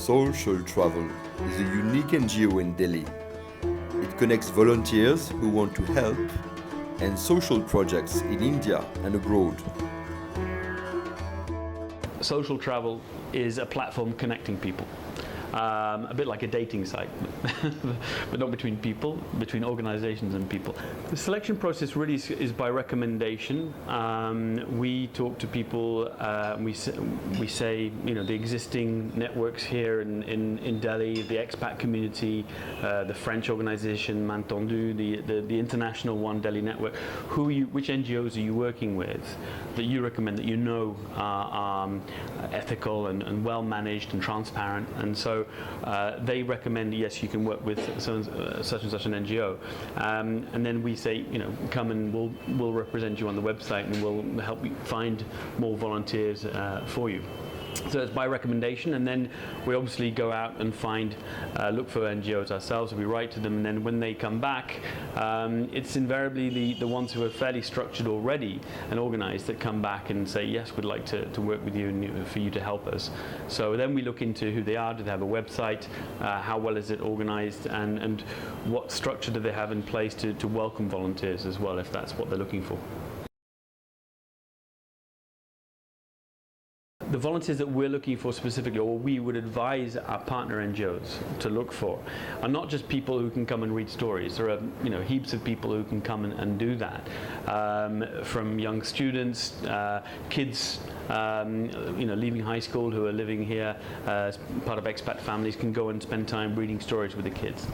Soulcial Travel is a unique NGO in Delhi. It connects volunteers who want to help and social projects in India and abroad. Soulcial Travel is a platform connecting people. A bit like a dating site, but not between people, between organizations and people. The selection process really is by recommendation. We talk to people, we say, you know, the existing networks here in Delhi, the expat community, the French organization Mantendu, the international One Delhi network, which NGOs are you working with that you recommend, that you know are ethical and well managed and transparent, and so they recommend, yes, you can work with such and such an NGO, and then we say, you know, come and we'll represent you on the website and we'll help you find more volunteers for you. So it's by recommendation, and then we obviously go out and look for NGOs ourselves. We write to them, and then when they come back, it's invariably the ones who are fairly structured already and organized that come back and say, yes, we'd like to work with you and for you to help us. So then we look into who they are. Do they have a website? How well is it organized? And what structure do they have in place to welcome volunteers as well, if that's what they're looking for. The volunteers that we're looking for specifically, or we would advise our partner NGOs to look for, are not just people who can come and read stories. There are, you know, heaps of people who can come and do that, from young students, kids, you know, leaving high school who are living here as part of expat families can go and spend time reading stories with the kids.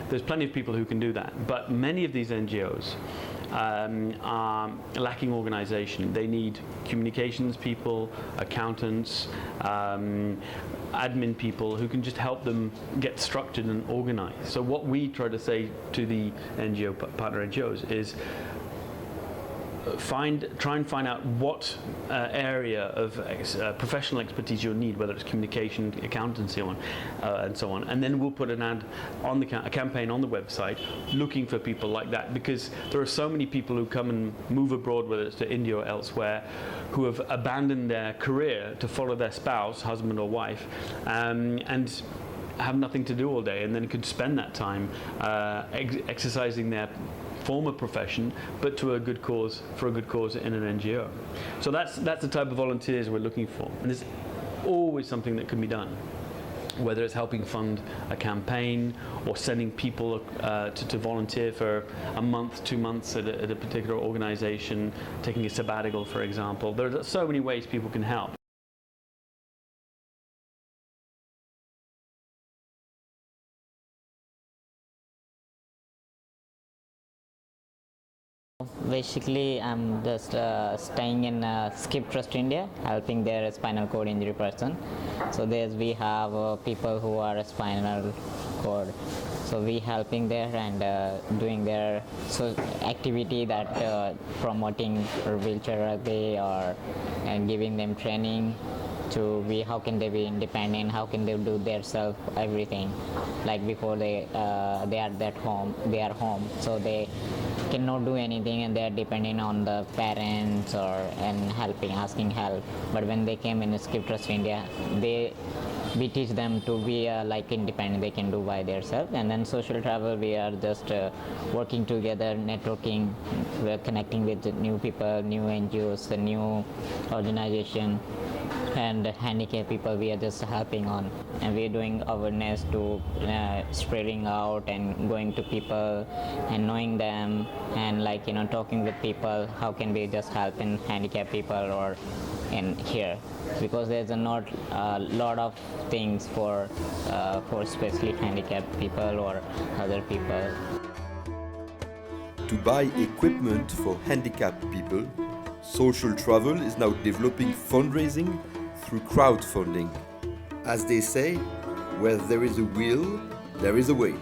There's plenty of people who can do that, but many of these NGOs are lacking organization. They need communications people, accountants, admin people who can just help them get structured and organized. So what we try to say to the NGO partner NGOs is try and find out what area of professional expertise you'll need, whether it's communication, accountancy, and so on. And then we'll put an ad on a campaign on the website looking for people like that, because there are so many people who come and move abroad, whether it's to India or elsewhere, who have abandoned their career to follow their spouse, husband or wife, and have nothing to do all day, and then could spend that time exercising their former profession, but for a good cause in an NGO. So that's the type of volunteers we're looking for, and there's always something that can be done, whether it's helping fund a campaign or sending people to volunteer for a month, 2 months at a particular organization, taking a sabbatical, for example. There are so many ways people can help. Basically, I'm just staying in Skip Trust India, helping their spinal cord injury person. So we have people who are spinal cord. So we helping there and doing their activity that promoting wheelchair rugby and giving them training to be how can they be independent, how can they do their self everything, like before they are home, so they cannot do anything and they are depending on the parents and asking help. But when they came in Skip Trust India, we teach them to be like independent, they can do by themselves. And then Soulcial Travel, we are just working together, networking, we're connecting with new people, new NGOs, the new organization, and handicapped people we are just helping on, and we're doing awareness to spreading out and going to people and knowing them, and like, you know, talking with people, how can we just help in handicapped people or in here, because there's not a lot of things for especially handicapped people or other people. To buy equipment for handicapped people, Soulcial Travel is now developing fundraising through crowdfunding. As they say, where there is a will, there is a way.